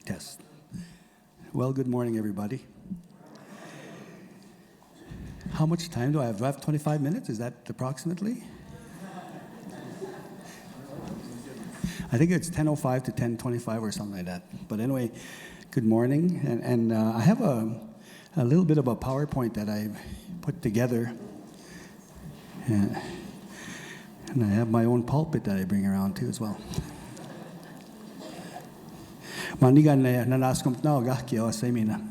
test. Well, good morning, everybody. How much time do I have? Do I have 25 minutes? Is that approximately? I think it's 10:05 to 10:25 or something like that. But anyway, good morning. And I have a little bit of a PowerPoint that I put together. And I have my own pulpit that I bring around too as well. Manigan na naskom na gahki o semina.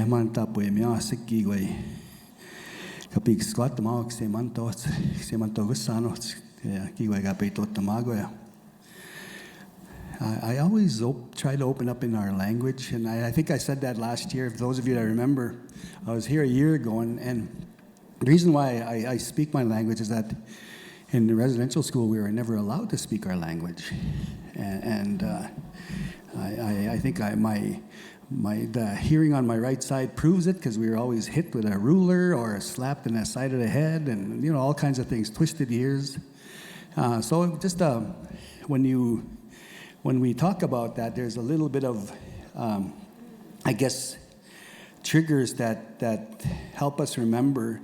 Manta po emia siki goi. Kapig squat ma se manto gusano ki goi ga peito tamago. I always try to open up in our language, and I think I said that last year. For those of you that remember, I was here a year ago, and the reason why I speak my language is that in the residential school we were never allowed to speak our language, and I think the hearing on my right side proves it, because we were always hit with a ruler or slapped in the side of the head, and all kinds of things, twisted ears. So just when we talk about that, there's a little bit of, I guess, triggers that help us remember,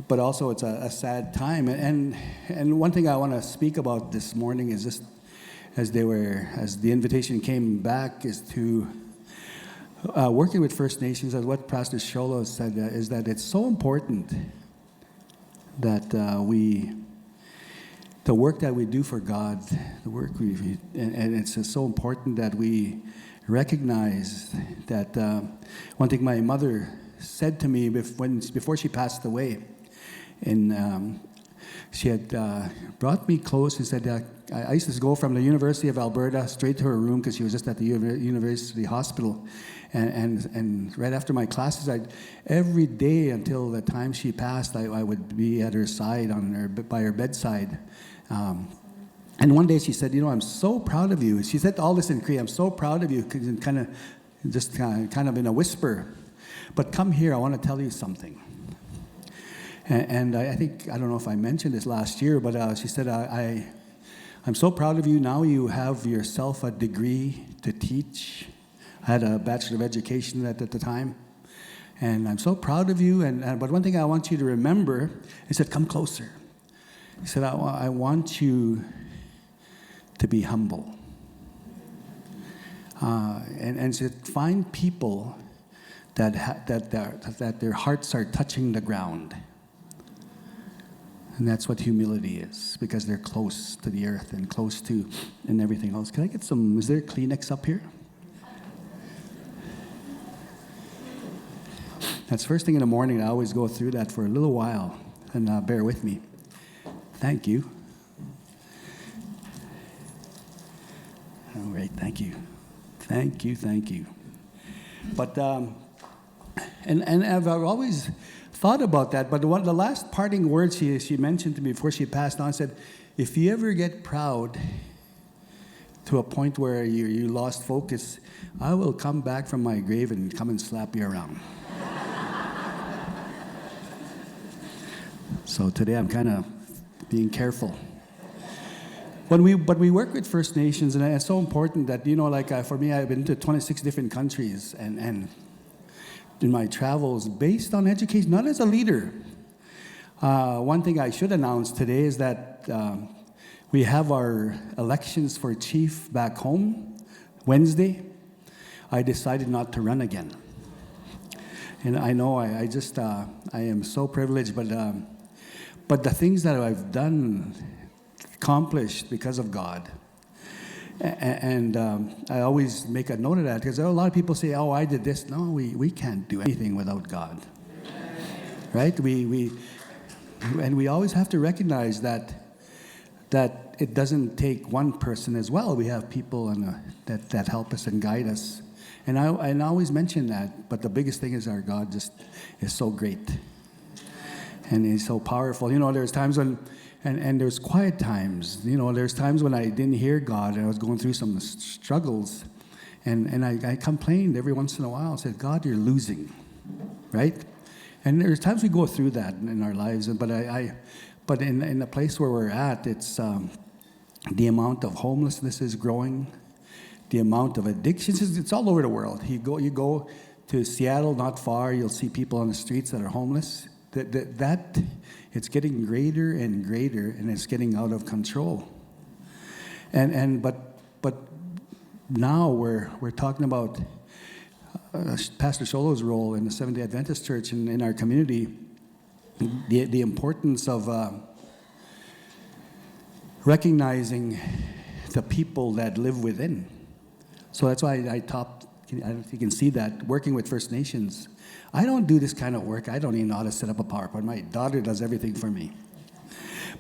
but also it's a sad time. And one thing I want to speak about this morning is just as the invitation came back, is to working with First Nations, as what Pastor Sholo said, is that it's so important that the work that we do for God, and it's just so important that we recognize that. One thing my mother said to me before she passed away, and she had brought me close and said, I used to go from the University of Alberta straight to her room, because she was just at the university hospital, and right after my classes, every day until the time she passed, I would be at her side by her bedside. And one day she said, I'm so proud of you. She said all this in Cree, I'm so proud of you, kind of in a whisper. But come here, I want to tell you something. And I don't know if I mentioned this last year, but she said, I'm so proud of you. Now you have yourself a degree to teach. I had a Bachelor of Education at the time. And I'm so proud of you. But one thing I want you to remember, he said, come closer. He said, I want you to be humble. And said, find people that their hearts are touching the ground. And that's what humility is, because they're close to the earth and close to and everything else. Can I get is there Kleenex up here? That's first thing in the morning. I always go through that for a little while, and bear with me. Thank you. All right, thank you. But, and I've always thought about that, but the last parting words she mentioned to me before she passed on said, if you ever get proud to a point where you lost focus, I will come back from my grave and come and slap you around. So today I'm kind of being careful. But we work with First Nations, and it's so important that, for me, I've been to 26 different countries, and in my travels, based on education, not as a leader. One thing I should announce today is that we have our elections for chief back home Wednesday. I decided not to run again. And I know I am so privileged, but the things that I've accomplished because of God. And I always make a note of that, because a lot of people say, I did this. No, we can't do anything without God. Right? We always have to recognize that it doesn't take one person as well. We have people that help us and guide us. And I always mention that, but the biggest thing is our God just is so great. And he's so powerful. There's times when, and there's quiet times. There's times when I didn't hear God, and I was going through some struggles. And I complained every once in a while. I said, God, you're losing, right? And there's times we go through that in our lives. But in the place where we're at, it's the amount of homelessness is growing. the amount of addictions. It's all over the world. You go to Seattle, not far, you'll see people on the streets that are homeless. That it's getting greater and greater, and it's getting out of control. But now we're talking about Pastor Solo's role in the Seventh-day Adventist Church and in our community, the importance of recognizing the people that live within. So that's why I don't know if you can see that, working with First Nations. I don't do this kind of work. I don't even know how to set up a PowerPoint. My daughter does everything for me.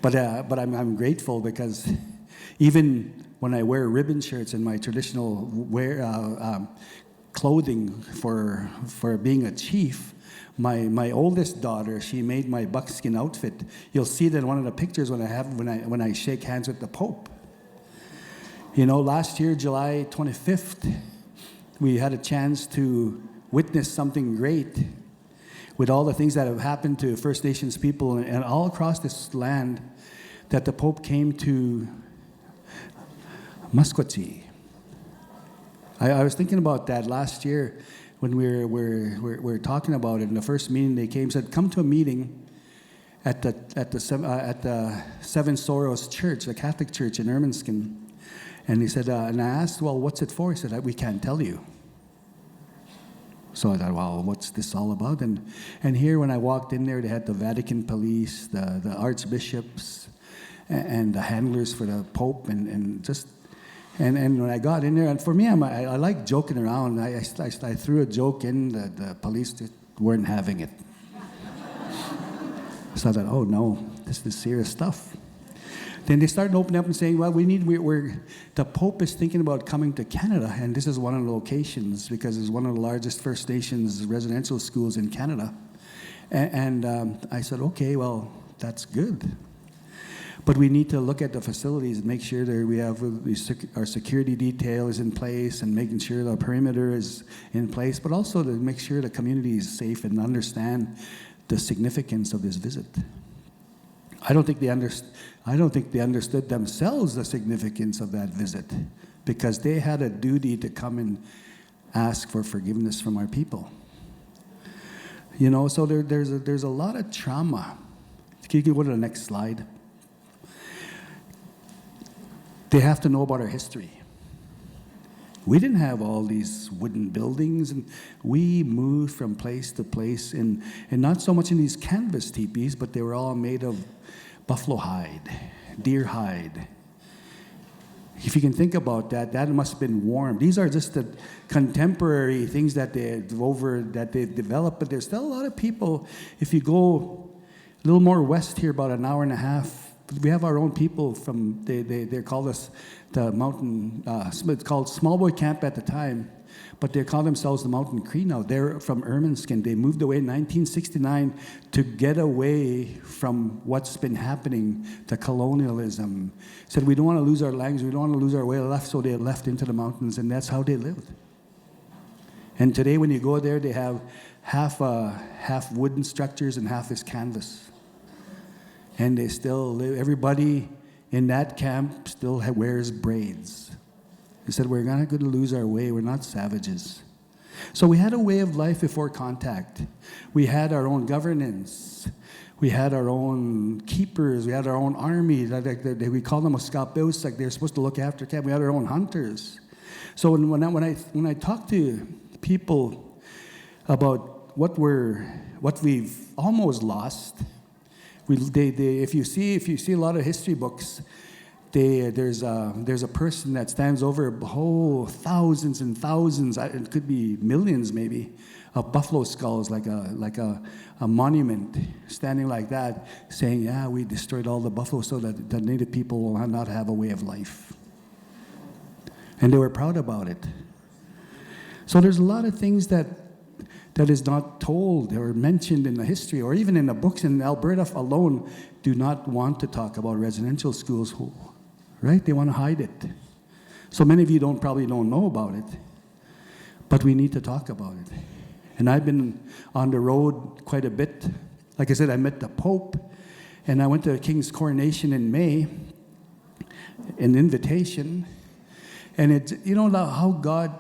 But I'm grateful because even when I wear ribbon shirts and my traditional clothing for being a chief, my oldest daughter, she made my buckskin outfit. You'll see that in one of the pictures when I shake hands with the Pope. You know, last year, July 25th, we had a chance to witness something great with all the things that have happened to First Nations people and all across this land, that the Pope came to Muscatine. I was thinking about that last year when we were talking about it. In the first meeting, they came and said, "Come to a meeting at the Seven Sorrows Church, the Catholic Church in Ermineskin." And he said, and I asked, "Well, what's it for?" He said, "We can't tell you." So I thought, well, what's this all about? And here, when I walked in there, they had the Vatican police, the archbishops, and the handlers for the Pope, and when I got in there, and for me, I like joking around. I threw a joke in, the police just weren't having it. So I thought, oh no, this is serious stuff. Then they started opening up and saying, well, the Pope is thinking about coming to Canada, and this is one of the locations because it's one of the largest First Nations residential schools in Canada. And I said, okay, well, that's good. But we need to look at the facilities and make sure that we have our security detail is in place and making sure the perimeter is in place, but also to make sure the community is safe and understand the significance of this visit. I don't think they understood themselves the significance of that visit, because they had a duty to come and ask for forgiveness from our people. You know, so there's a lot of trauma. Can you go to the next slide? They have to know about our history. We didn't have all these wooden buildings, and we moved from place to place, and not so much in these canvas teepees, but they were all made of buffalo hide, deer hide. If you can think about that, that must have been warm. These are just the contemporary things that they've developed, but there's still a lot of people. If you go a little more west here, about an hour and a half, we have our own people from, they called us the Mountain, it's called Small Boy Camp at the time, but they call themselves the Mountain Cree now. They're from Ermineskin. They moved away in 1969 to get away from what's been happening, the colonialism. Said, we don't want to lose our language, we don't want to lose our way of life, so they left into the mountains, and that's how they lived. And today when you go there, they have half wooden structures and half is canvas. And they still live, everybody in that camp still wears braids. They said, we're not going to lose our way, we're not savages. So we had a way of life before contact. We had our own governance. We had our own keepers. We had our own army. We call them escapeos, like they're supposed to look after camp. We had our own hunters. So when I talk to people about what we've almost lost, if you see a lot of history books, there's a person that stands over thousands and thousands, it could be millions maybe, of buffalo skulls, like a monument standing like that, saying, yeah, we destroyed all the buffalo so that the native people will not have a way of life. And they were proud about it. So there's a lot of things that is not told or mentioned in the history, or even in the books. In Alberta alone, do not want to talk about residential schools, right? They want to hide it. So many of you probably don't know about it, but we need to talk about it. And I've been on the road quite a bit. Like I said, I met the Pope, and I went to the King's coronation in May, an invitation. And it's, how God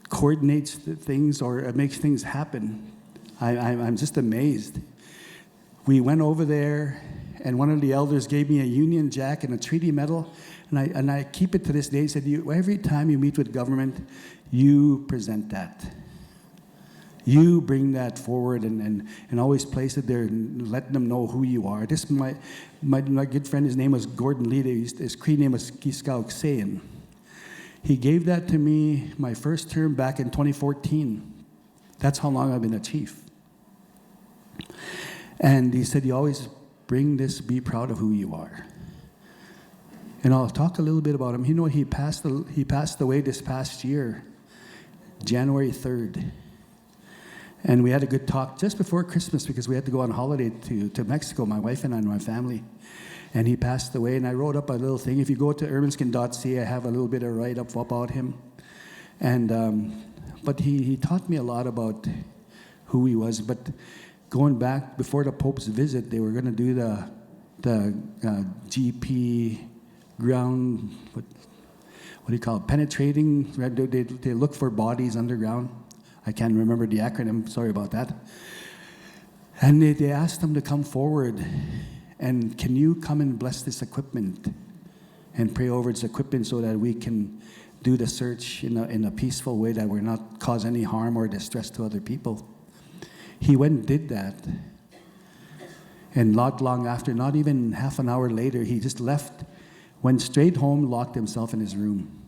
coordinates the things or makes things happen. I'm just amazed. We went over there, and one of the elders gave me a Union Jack and a treaty medal, and I keep it to this day. He said, every time you meet with government, you present that. You bring that forward and always place it there and let them know who you are. This my good friend, his name was Gordon Lee. His Cree name was Kiskau Ksayan. He gave that to me my first term back in 2014. That's how long I've been a chief. And he said, you always bring this, be proud of who you are. And I'll talk a little bit about him. He passed away this past year, January 3rd. And we had a good talk just before Christmas because we had to go on holiday to Mexico, my wife and I and my family. And he passed away, and I wrote up a little thing. If you go to ermineskin.ca, I have a little bit of write-up about him. And but he taught me a lot about who he was. But going back before the Pope's visit, they were going to do the GP ground, what do you call it, penetrating. They look for bodies underground. I can't remember the acronym, sorry about that. And they asked him to come forward, and can you come and bless this equipment and pray over its equipment so that we can do the search in a peaceful way, that we're not cause any harm or distress to other people. He went and did that. And not long after, not even half an hour later, he just left, went straight home, locked himself in his room.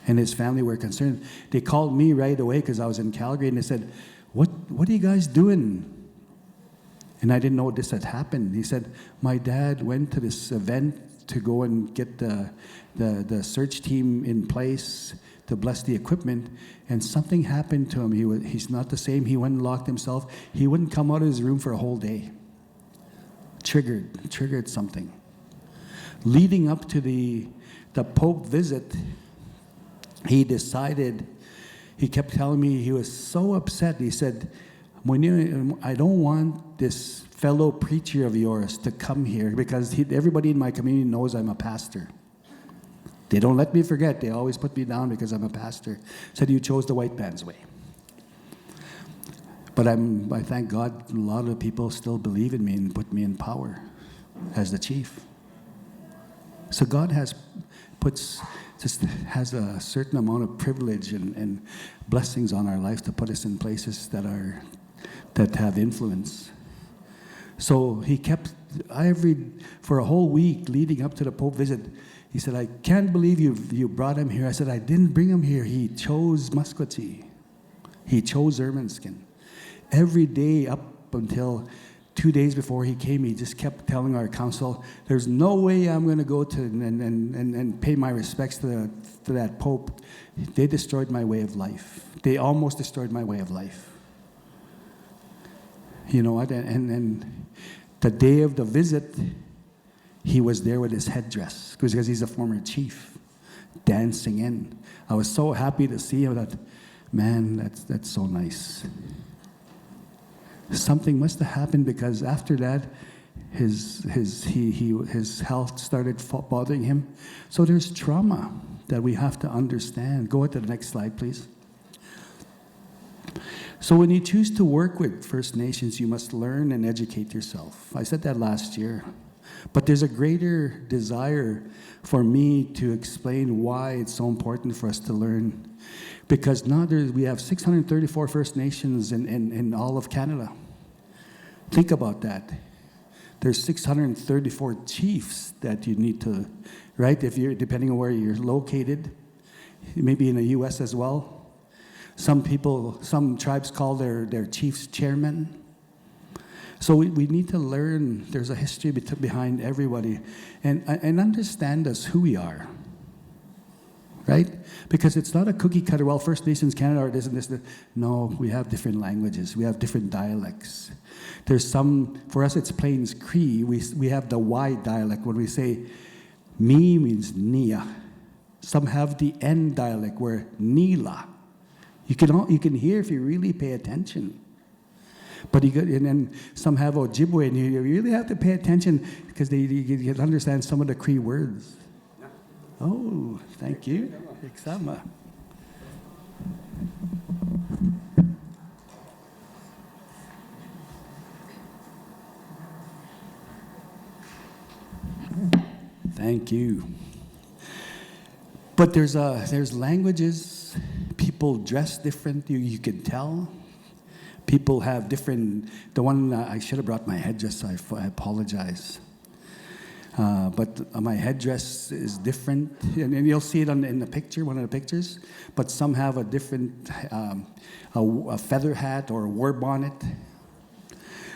And his family were concerned. They called me right away because I was in Calgary, and they said, what are you guys doing? And I didn't know this had happened. He said, my dad went to this event to go and get the search team in place to bless the equipment, and something happened to him. He's not the same. He went and locked himself. He wouldn't come out of his room for a whole day. Triggered something. Leading up to the Pope visit, he decided, he kept telling me he was so upset. He said, I don't want this fellow preacher of yours to come here because everybody in my community knows I'm a pastor. They don't let me forget. They always put me down because I'm a pastor. Said, you chose the white man's way. But I thank God a lot of people still believe in me and put me in power as the chief. So God has a certain amount of privilege and blessings on our life to put us in places that have influence. So he kept for a whole week leading up to the Pope visit. He said, I can't believe you brought him here. I said, I didn't bring him here. He chose Muscatine. He chose Ermineskin. Every day up until 2 days before he came, he just kept telling our council, there's no way I'm going to go to and pay my respects to that Pope. They destroyed my way of life. They almost destroyed my way of life. You know what? And the day of the visit, he was there with his headdress because he's a former chief, dancing in. I was so happy to see him. That's so nice. Something must have happened because after that, his health started bothering him. So there's trauma that we have to understand. Go to the next slide, please. So when you choose to work with First Nations, you must learn and educate yourself. I said that last year. But there's a greater desire for me to explain why it's so important for us to learn. Because now we have 634 First Nations in all of Canada. Think about that. There's 634 chiefs that you need to, right? If you're, depending on where you're located, maybe in the U.S. as well. Some tribes call their chiefs chairmen. So we need to learn, there's a history behind everybody, and understand us who we are, right? Because it's not a cookie cutter, well, First Nations Canada or this and this. No, we have different languages. We have different dialects. There's some, for us it's Plains Cree. We have the Y dialect. When we say me means Nia. Some have the N dialect where Nila. You can hear if you really pay attention. But and then some have Ojibwe, and you really have to pay attention because you can understand some of the Cree words. Oh, thank you. Iksama. Thank you. But there's languages. People dress different. You can tell. People have different. The one I should have brought my headdress. So I apologize. But my headdress is different, and you'll see it in the picture, one of the pictures. But some have a different, a feather hat or a war bonnet.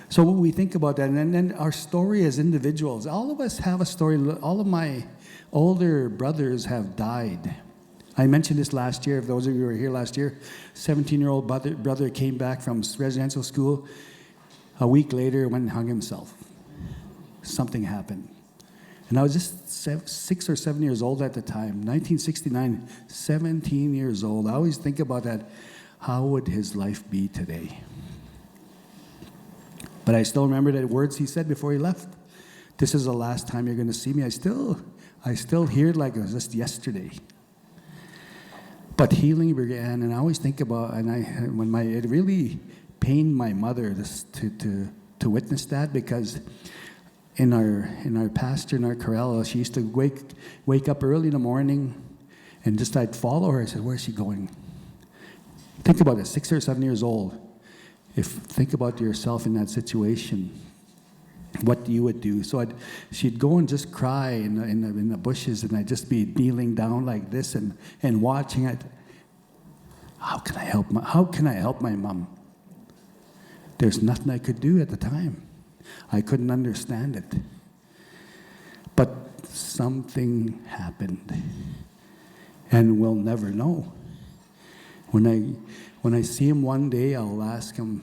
So when we think about that, and then our story as individuals, all of us have a story. All of my older brothers have died. I mentioned this last year. If those of you who were here last year, 17-year-old brother came back from residential school. A week later, went and hung himself. Something happened. And I was just 6 or 7 years old at the time, 1969, 17 years old. I always think about that. How would his life be today? But I still remember the words he said before he left. This is the last time you're going to see me. I still hear it like it was just yesterday. But healing began, and I always think about, it really pained my mother to witness that, because in our pasture, in our corral, she used to wake up early in the morning, and just I'd follow her. I said, "Where's she going?" Think about it, 6 or 7 years old. Think about yourself in that situation, what you would do. So she'd go and just cry in the bushes, and I'd just be kneeling down like this and watching it. How can I help my mom? There's nothing I could do at the time. I couldn't understand it. But something happened, and we'll never know. When I see him one day, I'll ask him,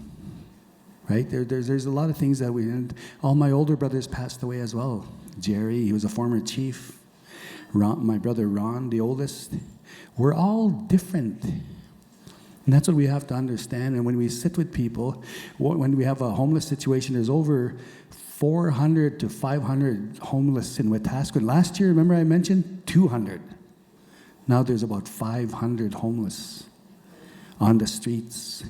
right? There's a lot of things that all my older brothers passed away as well. Jerry, he was a former chief. My brother Ron, the oldest. We're all different. And that's what we have to understand. And when we sit with people, when we have a homeless situation, there's over 400 to 500 homeless in Wetaskiwin. Last year, remember I mentioned 200. Now there's about 500 homeless on the streets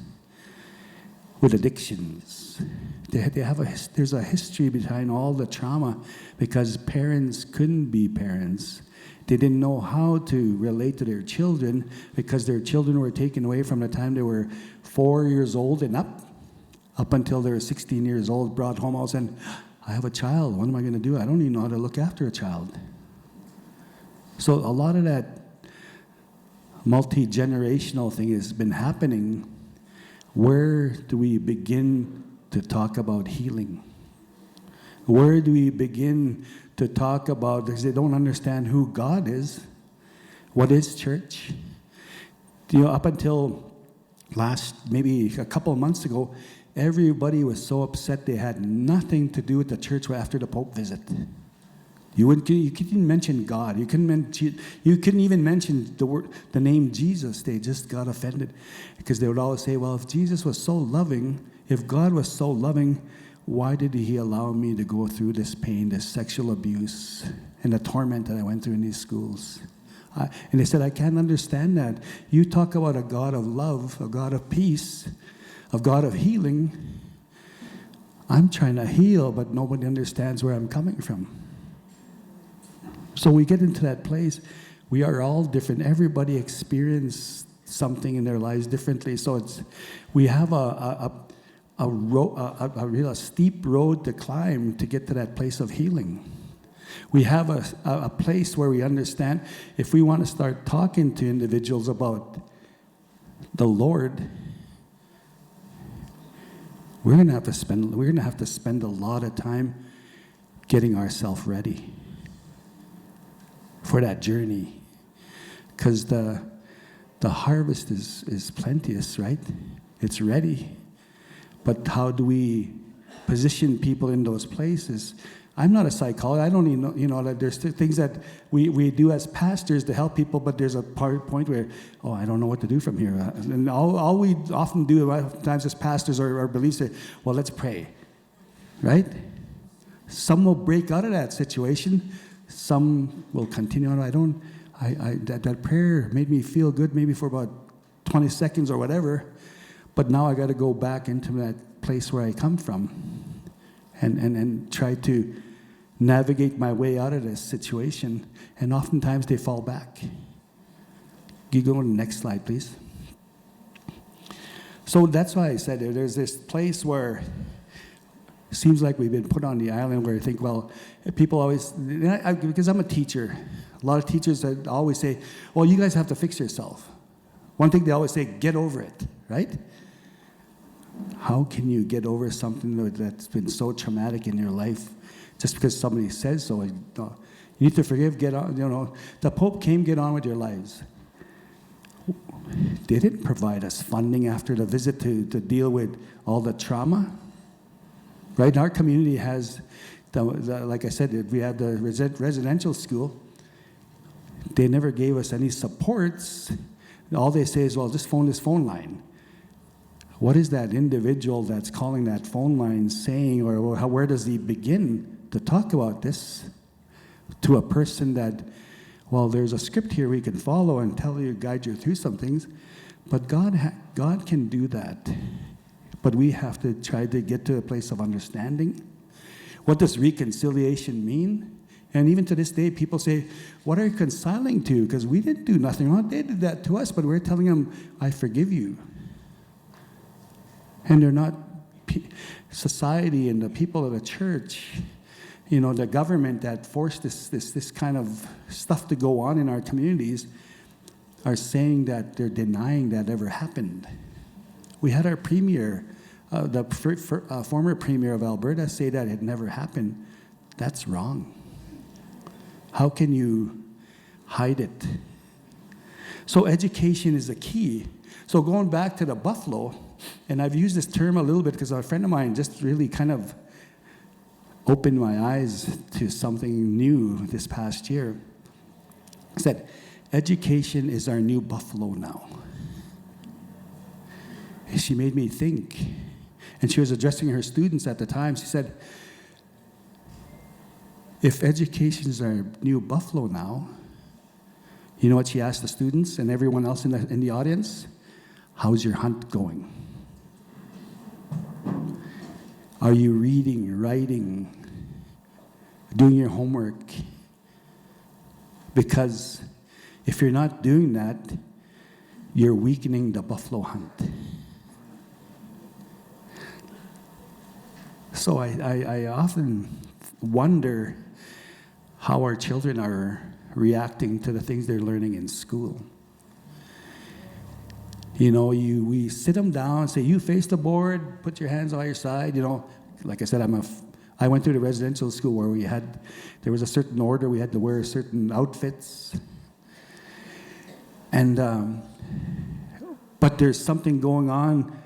with addictions. There's a history behind all the trauma, because parents couldn't be parents. They didn't know how to relate to their children, because their children were taken away from the time they were 4 years old and up until they were 16 years old, brought home all saying, "I have a child, what am I going to do? I don't even know how to look after a child." So a lot of that multi-generational thing has been happening. Where do we begin to talk about healing? Where do we begin to talk about, because they don't understand who God is? What is church? Up until maybe a couple of months ago, everybody was so upset they had nothing to do with the church after the Pope visit. You couldn't mention God. You couldn't even mention the name Jesus. They just got offended, because they would always say, "Well, if Jesus was so loving, if God was so loving, why did he allow me to go through this pain, this sexual abuse, and the torment that I went through in these schools?" And they said, "I can't understand that. You talk about a God of love, a God of peace, a God of healing. I'm trying to heal, but nobody understands where I'm coming from." So we get into that place. We are all different. Everybody experienced something in their lives differently. So we have a real steep road to climb to get to that place of healing. We have a place where we understand, if we want to start talking to individuals about the Lord, we're going to have to spend a lot of time getting ourselves ready for that journey, because the harvest is plenteous, right? It's ready. But how do we position people in those places? I'm not a psychologist. I don't even know that there's things that we do as pastors to help people, but there's a point where, I don't know what to do from here. And all we often do times as pastors or believers say, "Well, let's pray," right? Some will break out of that situation. Some will continue on. that prayer made me feel good maybe for about 20 seconds or whatever, but now I got to go back into that place where I come from and try to navigate my way out of this situation, and oftentimes they fall back. You go to the next slide, please. So that's why I said there's this place where it seems like we've been put on the island where I think, well, people always, because I'm a teacher, a lot of teachers always say, well, you guys have to fix yourself. One thing they always say, get over it, right? How can you get over something that's been so traumatic in your life just because somebody says so? You need to forgive, get on, the Pope came, get on with your lives. They didn't provide us funding after the visit to deal with all the trauma. Right? Our community has, like I said, we have the residential school. They never gave us any supports. All they say is, well, just phone this phone line. What is that individual that's calling that phone line saying, or where does he begin to talk about this to a person that, well, there's a script here we can follow and guide you through some things, but God can do that. But we have to try to get to a place of understanding. What does reconciliation mean? And even to this day, people say, what are you reconciling to? Because we didn't do nothing wrong. They did that to us, but we're telling them, I forgive you. And they're not, society and the people of the church, the government that forced this kind of stuff to go on in our communities are saying that they're denying that ever happened. We had our premier, the former premier of Alberta, say that it never happened. That's wrong. How can you hide it? So education is the key. So going back to the buffalo, and I've used this term a little bit because a friend of mine just really kind of opened my eyes to something new this past year. He said, education is our new buffalo now. And she made me think. And she was addressing her students at the time. She said, if education is our new buffalo now, you know what she asked the students and everyone else in the audience? How's your hunt going? Are you reading, writing, doing your homework? Because if you're not doing that, you're weakening the buffalo hunt. So I often wonder how our children are reacting to the things they're learning in school. We sit them down and say, you face the board, put your hands on your side. Like I said, I went through the residential school where there was a certain order, we had to wear certain outfits. And, but there's something going on.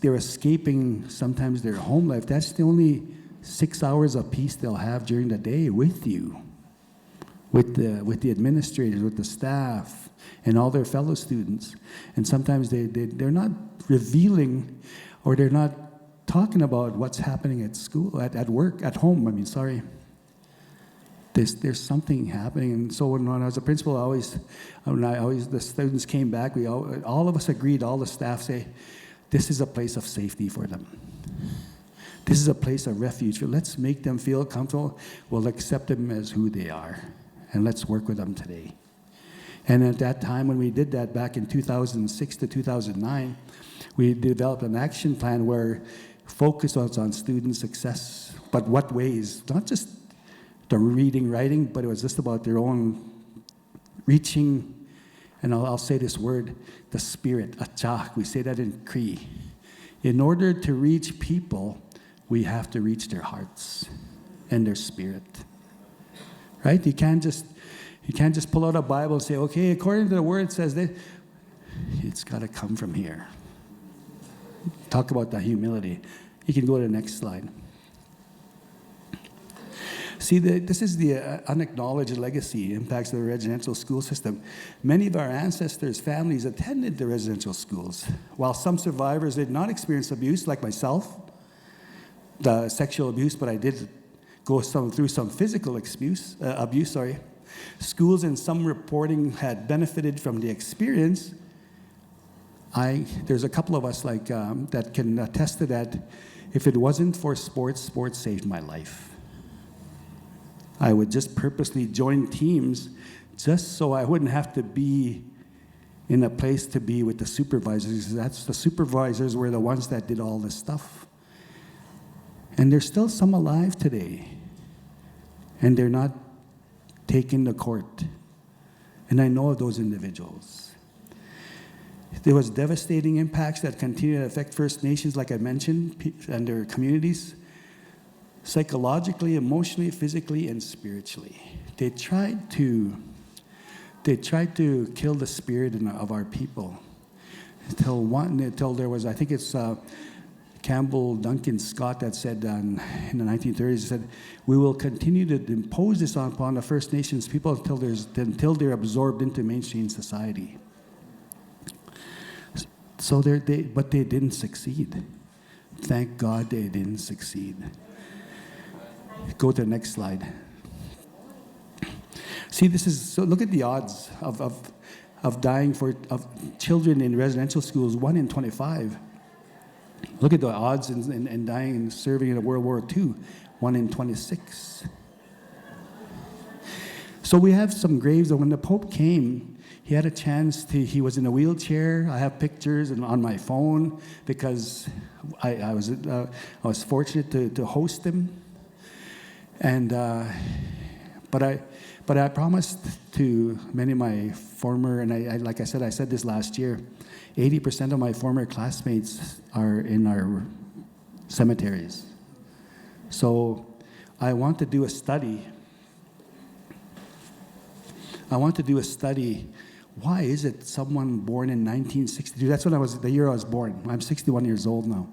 They're escaping sometimes their home life. That's the only 6 hours of peace they'll have during the day with you, with the administrators, with the staff, and all their fellow students. And sometimes they're not revealing, or they're not talking about what's happening at school, at work, at home, There's something happening. And so when I was a principal, the students came back, all of us agreed, all the staff say, this is a place of safety for them. This is a place of refuge. Let's make them feel comfortable. We'll accept them as who they are. And let's work with them today. And at that time, when we did that back in 2006 to 2009, we developed an action plan where focus was on student success. But what ways? Not just the reading, writing, but it was just about their own reaching. And I'll say this word, the spirit, achak. We say that in Cree. In order to reach people, we have to reach their hearts and their spirit. Right? You can't just pull out a Bible and say, okay, according to the word it says that. It's got to come from here. Talk about the humility. You can go to the next slide. See, this is the unacknowledged legacy impacts of the residential school system. Many of our ancestors' families attended the residential schools. While some survivors did not experience abuse, like myself, the sexual abuse, but I did go through some physical abuse. schools and some reporting had benefited from the experience, there's a couple of us that can attest to that. If it wasn't for sports, sports saved my life. I would just purposely join teams just so I wouldn't have to be in a place to be with the supervisors. The supervisors were the ones that did all this stuff. And there's still some alive today. And they're not taken to court. And I know of those individuals. There was devastating impacts that continue to affect First Nations, like I mentioned, and their communities, psychologically, emotionally, physically, and spiritually. They tried to kill the spirit of our people until there was, I think it's Campbell Duncan Scott that said in the 1930s, he said, we will continue to impose this upon the First Nations people until they're absorbed into mainstream society. So but they didn't succeed. Thank God they didn't succeed. Go to the next slide. See, so look at the odds of dying of children in residential schools, 1 in 25. Look at the odds in dying and serving in World War II, 1 in 26. So we have some graves, and when the Pope came, he had a chance he was in a wheelchair. I have pictures on my phone because I was fortunate to host him. And but I promised to many of my former, and I like I said this last year, 80% of my former classmates are in our cemeteries. So I want to do a study. Why is it someone born in 1962? That's the year I was born. I'm 61 years old now.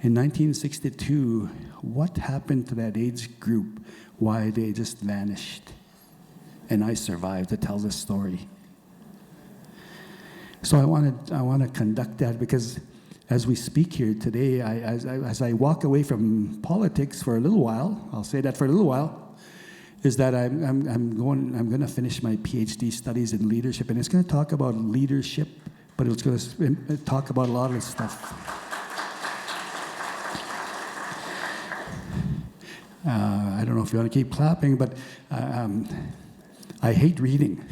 In 1962, what happened to that age group? Why they just vanished? And I survived to tell this story. So I want to conduct that because as we speak here today, as I walk away from politics for a little while, I'll say that for a little while, is that I'm going to finish my PhD studies in leadership, and it's going to talk about leadership, but it's going to talk about a lot of stuff. I don't know if you want to keep clapping, but I hate reading.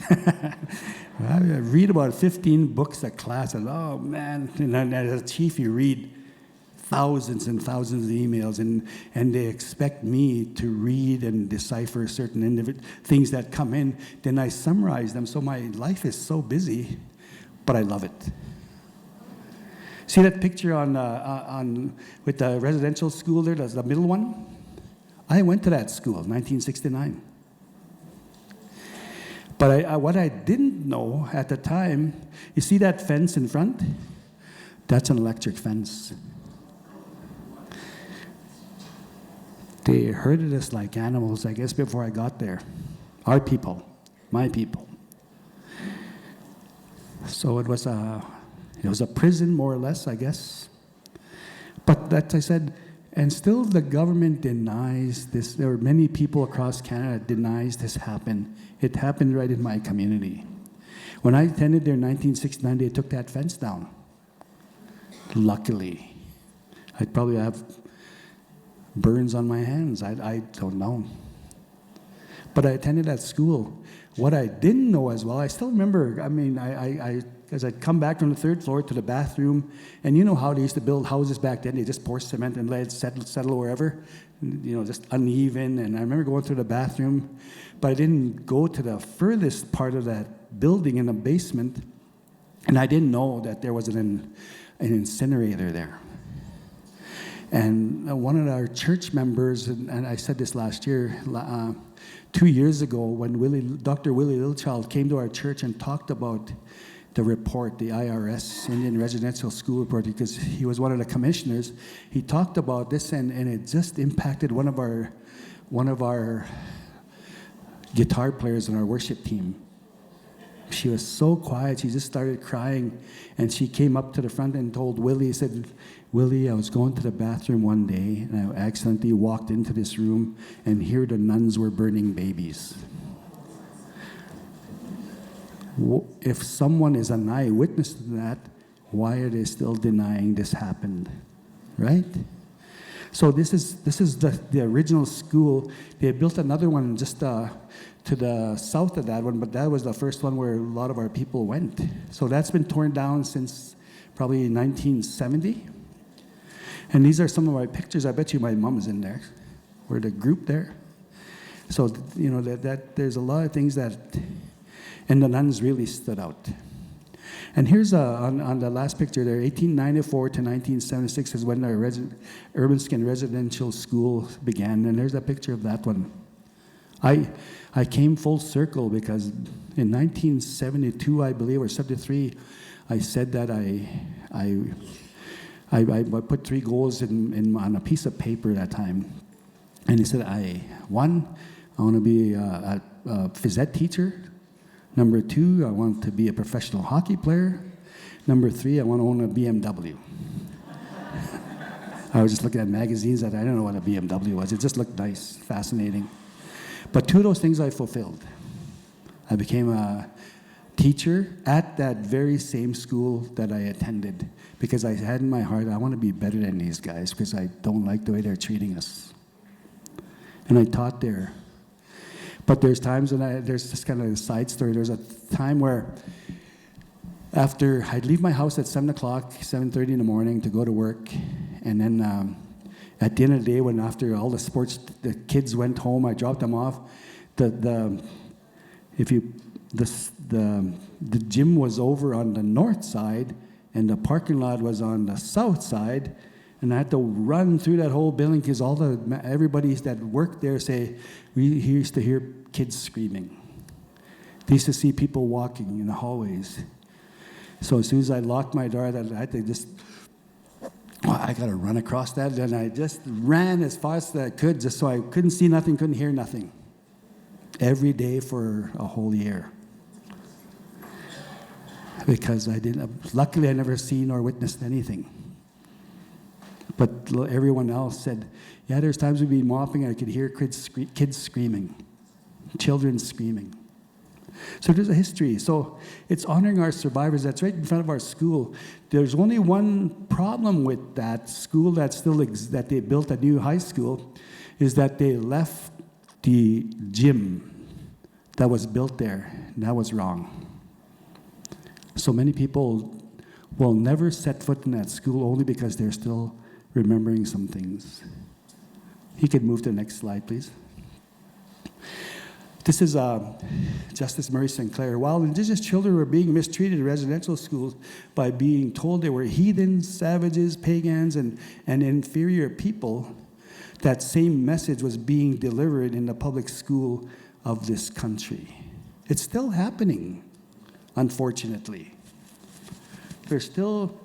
I read about 15 books a class, and oh man, and as a chief, you read thousands and thousands of emails, and they expect me to read and decipher certain things that come in. Then I summarize them, so my life is so busy, but I love it. See that picture on with the residential school there, that's the middle one? I went to that school, 1969. But what I didn't know at the time, you see that fence in front? That's an electric fence. They herded us like animals, I guess, before I got there. Our people, my people. So it was a prison, more or less, I guess. But that I said, and still the government denies this. There are many people across Canada denies this happened. It happened right in my community. When I attended there in 1969, they took that fence down. Luckily. I'd probably have burns on my hands. I don't know. But I attended that school. What I didn't know as well, I still remember, as I'd come back from the third floor to the bathroom, and you know how they used to build houses back then, they just pour cement and let it settle wherever, just uneven, and I remember going through the bathroom, but I didn't go to the furthest part of that building in the basement, and I didn't know that there was an incinerator there. And one of our church members, and I said this last year, 2 years ago, when Dr. Willie Littlechild came to our church and talked about the report, the IRS Indian Residential School Report, because he was one of the commissioners. He talked about this, and it just impacted one of our guitar players on our worship team. She was so quiet, she just started crying, and she came up to the front and told Willie, said, Willie, I was going to the bathroom one day, and I accidentally walked into this room, and here the nuns were burning babies. If someone is an eyewitness to that, why are they still denying this happened? Right? So this is the original school. They built another one just to the south of that one, but that was the first one where a lot of our people went. So that's been torn down since probably 1970. And these are some of my pictures. I bet you my mom's in there. We're the group there. So, you know, that there's a lot of things that, and the nuns really stood out. And here's on the last picture there, 1894 to 1976 is when our Ermineskin residential school began. And there's a picture of that one. I came full circle because in 1972, I believe, or 73, I said that I put 3 goals on a piece of paper that time. And he said, I want to be a phys ed teacher. Number 2, I want to be a professional hockey player. Number 3, I want to own a BMW. I was just looking at magazines that I don't know what a BMW was. It just looked nice, fascinating. But 2 of those things I fulfilled. I became a teacher at that very same school that I attended because I had in my heart, I want to be better than these guys because I don't like the way they're treating us. And I taught there. But there's times when there's this kind of a side story. There's a time where after I'd leave my house at 7 o'clock, 7:30 in the morning to go to work. And then at the end of the day, when after all the sports, the kids went home, I dropped them off. The gym was over on the north side, and the parking lot was on the south side. And I had to run through that whole building because everybody that worked there say, we used to hear kids screaming. They used to see people walking in the hallways. So as soon as I locked my door, I had to just, I got to run across that. And I just ran as fast as I could just so I couldn't see nothing, couldn't hear nothing. Every day for a whole year. Because luckily I never seen or witnessed anything. But everyone else said, yeah, there's times we'd be mopping and I could hear kids screaming, children screaming. So there's a history. So it's honoring our survivors. That's right in front of our school. There's only one problem with that school that they built a new high school, is that they left the gym that was built there. And that was wrong. So many people will never set foot in that school only because they're still remembering some things. You could move to the next slide, please. This is Justice Murray Sinclair. While indigenous children were being mistreated in residential schools by being told they were heathens, savages, pagans, and inferior people, that same message was being delivered in the public school of this country. It's still happening, unfortunately. They're still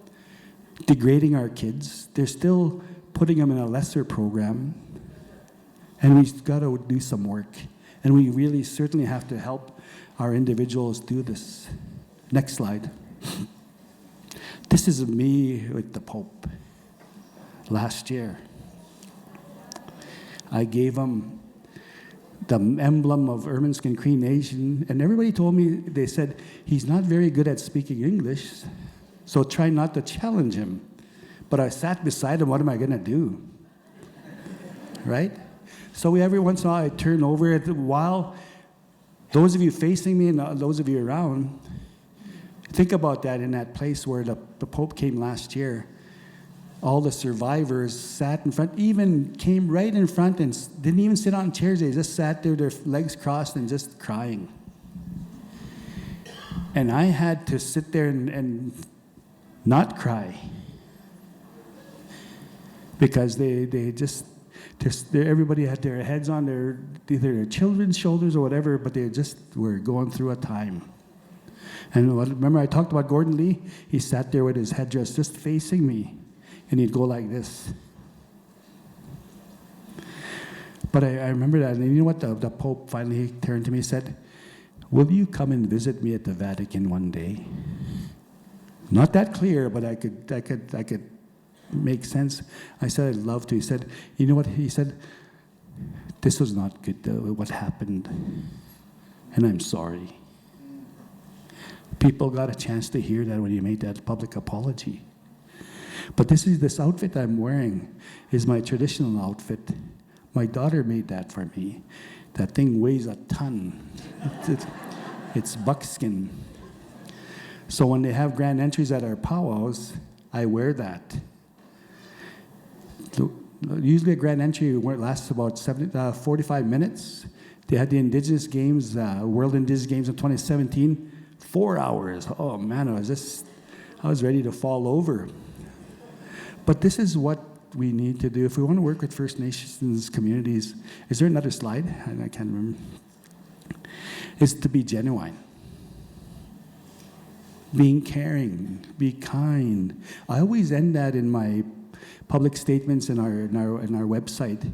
degrading our kids. They're still putting them in a lesser program. And we've got to do some work. And we really certainly have to help our individuals do this. Next slide. This is me with the Pope last year. I gave him the emblem of Ermineskin Cree Nation, and everybody told me, they said, he's not very good at speaking English, so try not to challenge him. But I sat beside him, what am I going to do? Right? So every once in a while I turn over, while those of you facing me and those of you around, think about that in that place where the Pope came last year. All the survivors sat in front, even came right in front and didn't even sit on chairs. They just sat there, their legs crossed and just crying. And I had to sit there and not cry. Because everybody had their heads on either their children's shoulders or whatever, but they just were going through a time. And remember I talked about Gordon Lee? He sat there with his headdress just facing me. And he'd go like this. But I remember that, and you know what? The Pope finally turned to me and said, will you come and visit me at the Vatican one day? Not that clear, but I could make sense. I said, I'd love to. He said, you know what? He said, this was not good, what happened, and I'm sorry. People got a chance to hear that when you made that public apology. But this outfit I'm wearing is my traditional outfit. My daughter made that for me. That thing weighs a ton. It's buckskin. So when they have grand entries at our powwows, I wear that. Usually a grand entry lasts about 45 minutes. They had the Indigenous Games, World Indigenous Games in 2017, 4 hours. Oh man, I was ready to fall over. But this is what we need to do. If we want to work with First Nations communities, is there another slide? I can't remember. Is to be genuine. Being caring, be kind. I always end that in my public statements in our website.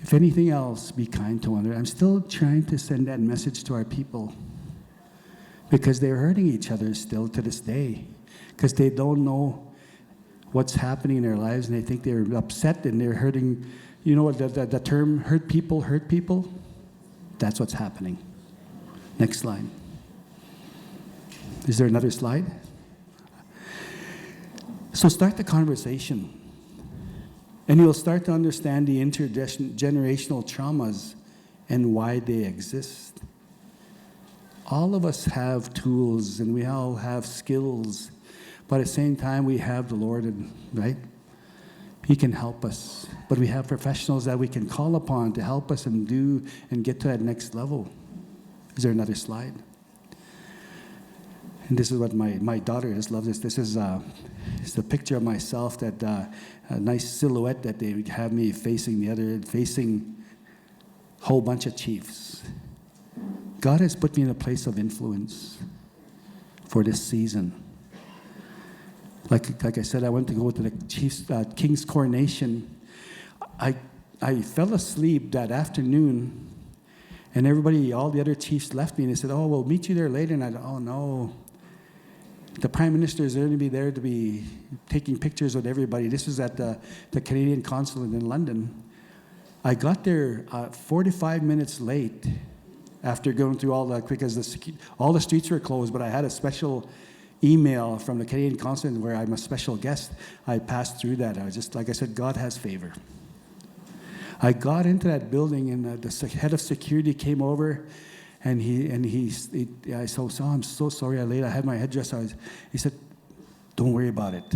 If anything else, be kind to one another. I'm still trying to send that message to our people because they're hurting each other still to this day because they don't know what's happening in their lives and they think they're upset and they're hurting. You know what the term hurt people? That's what's happening. Next slide. Is there another slide? So start the conversation. And you'll start to understand the intergenerational traumas and why they exist. All of us have tools and we all have skills, but at the same time we have the Lord, right? He can help us. But we have professionals that we can call upon to help us and do and get to that next level. Is there another slide? And this is what my daughter has loved this. This is it's a picture of myself, that a nice silhouette that they have me facing a whole bunch of chiefs. God has put me in a place of influence for this season. Like I said, I went to go to the king's coronation. I fell asleep that afternoon, and all the other chiefs left me, and they said, "Oh, we'll meet you there later." And I thought, "Oh no." The Prime Minister is going to be there to be taking pictures with everybody. This was at the Canadian Consulate in London. I got there 45 minutes late after going through because all the streets were closed, but I had a special email from the Canadian Consulate where I'm a special guest. I passed through that. I was just, like I said, God has favor. I got into that building and the head of security came over. I said, I'm so sorry I had my headdress. He said, "Don't worry about it."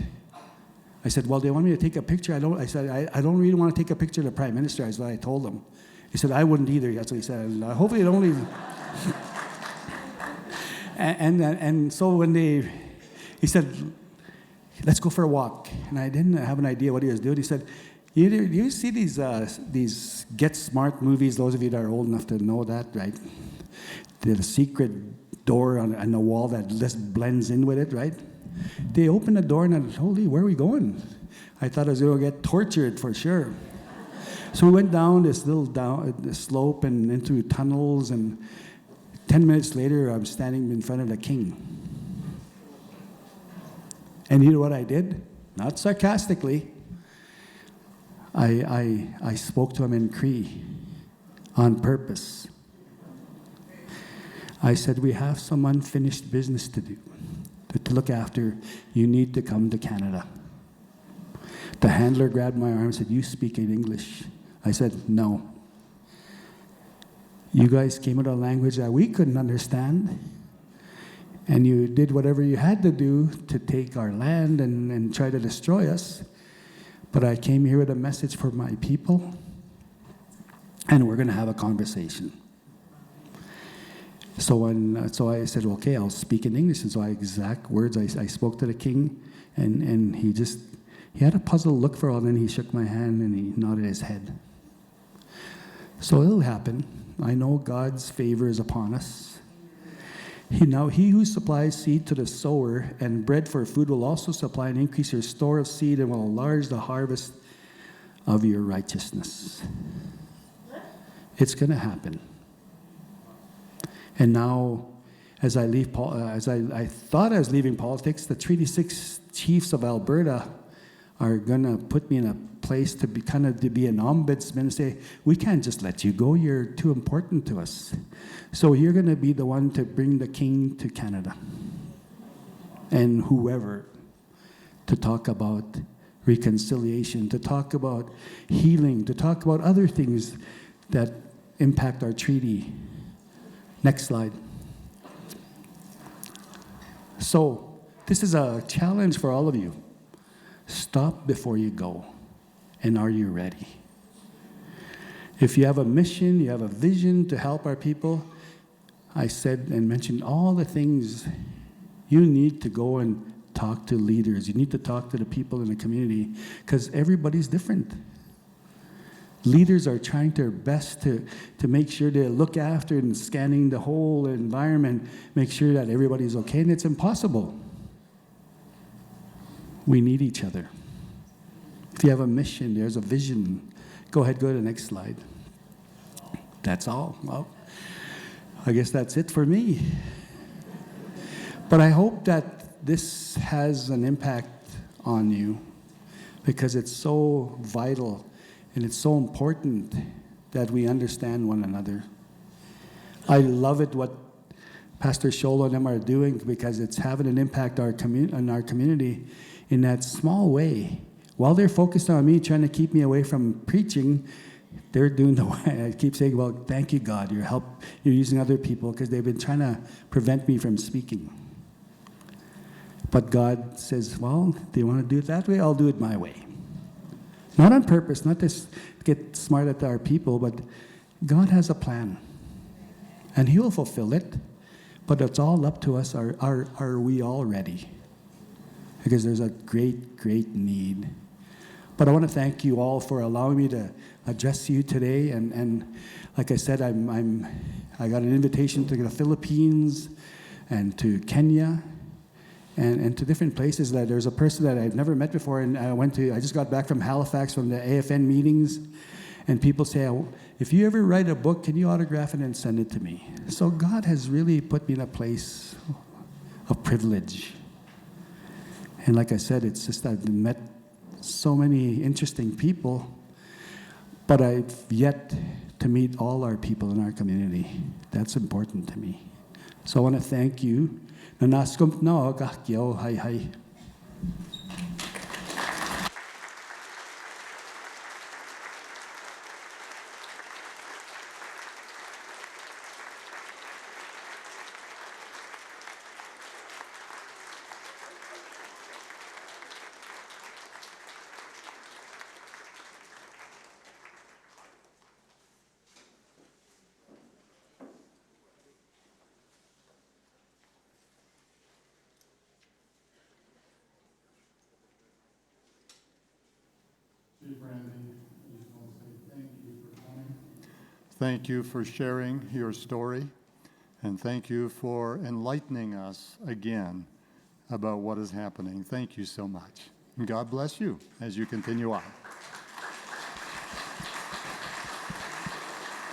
I said, "Well, they want me to take a picture." I don't really want to take a picture of the Prime Minister, is what I told him. He said, "I wouldn't either." That's what he said. Hopefully they don't leave. and so he said, "Let's go for a walk." And I didn't have an idea what he was doing. He said, you see these Get Smart movies, those of you that are old enough to know that, right? The secret door on the wall that just blends in with it, right? They opened the door and I said, "Holy, where are we going?" I thought I was going to get tortured for sure. So we went down this slope and into tunnels, and 10 minutes later, I'm standing in front of the king. And you know what I did? Not sarcastically. I spoke to him in Cree on purpose. I said, "We have some unfinished business to do, to look after. You need to come to Canada." The handler grabbed my arm and said, "You speak in English?" I said, "No. You guys came with a language that we couldn't understand, and you did whatever you had to do to take our land and try to destroy us. But I came here with a message for my people, and we're going to have a conversation." So I said, "Okay, I'll speak in English." And so exact words I spoke to the king, and he had a puzzled look for a while, and then he shook my hand and he nodded his head. So it'll happen. I know God's favor is upon us. He who supplies seed to the sower and bread for food will also supply and increase your store of seed and will enlarge the harvest of your righteousness. It's going to happen. And now, as I thought I was leaving politics, the Treaty 6 chiefs of Alberta are going to put me in a place to be an ombudsman and say, "We can't just let you go. You're too important to us. So you're going to be the one to bring the king to Canada." and whoever to talk about reconciliation, to talk about healing, to talk about other things that impact our treaty. Next slide. So, this is a challenge for all of you. Stop before you go. And are you ready? If you have a mission, you have a vision to help our people, I said and mentioned all the things you need to go and talk to leaders. You need to talk to the people in the community because everybody's different. Leaders are trying their best to make sure they look after and scanning the whole environment, make sure that everybody's okay, and it's impossible. We need each other. If you have a mission, there's a vision. Go ahead, go to the next slide. That's all. Well, I guess that's it for me. But I hope that this has an impact on you because it's so vital and it's so important that we understand one another. I love it what Pastor Sholo and them are doing because it's having an impact on our community in that small way. While they're focused on me, trying to keep me away from preaching, they're doing the way. I keep saying, well, thank you, God. You're using other people because they've been trying to prevent me from speaking. But God says, well, do you want to do it that way? I'll do it my way. Not on purpose, not to get smart at our people, but God has a plan. And He will fulfill it. But it's all up to us. Are we all ready? Because there's a great, great need. But I want to thank you all for allowing me to address you today. And like I said, I got an invitation to the Philippines and to Kenya and to different places. That there's a person that I've never met before, and I just got back from Halifax from the AFN meetings, and people say, if you ever write a book, can you autograph it and send it to me? So God has really put me in a place of privilege. And like I said, it's just I've met so many interesting people, but I've yet to meet all our people in our community. That's important to me. So I want to thank you. Nanaskum no kakyo hi hi. Thank you for sharing your story, and thank you for enlightening us again about what is happening. Thank you so much. And God bless you as you continue on.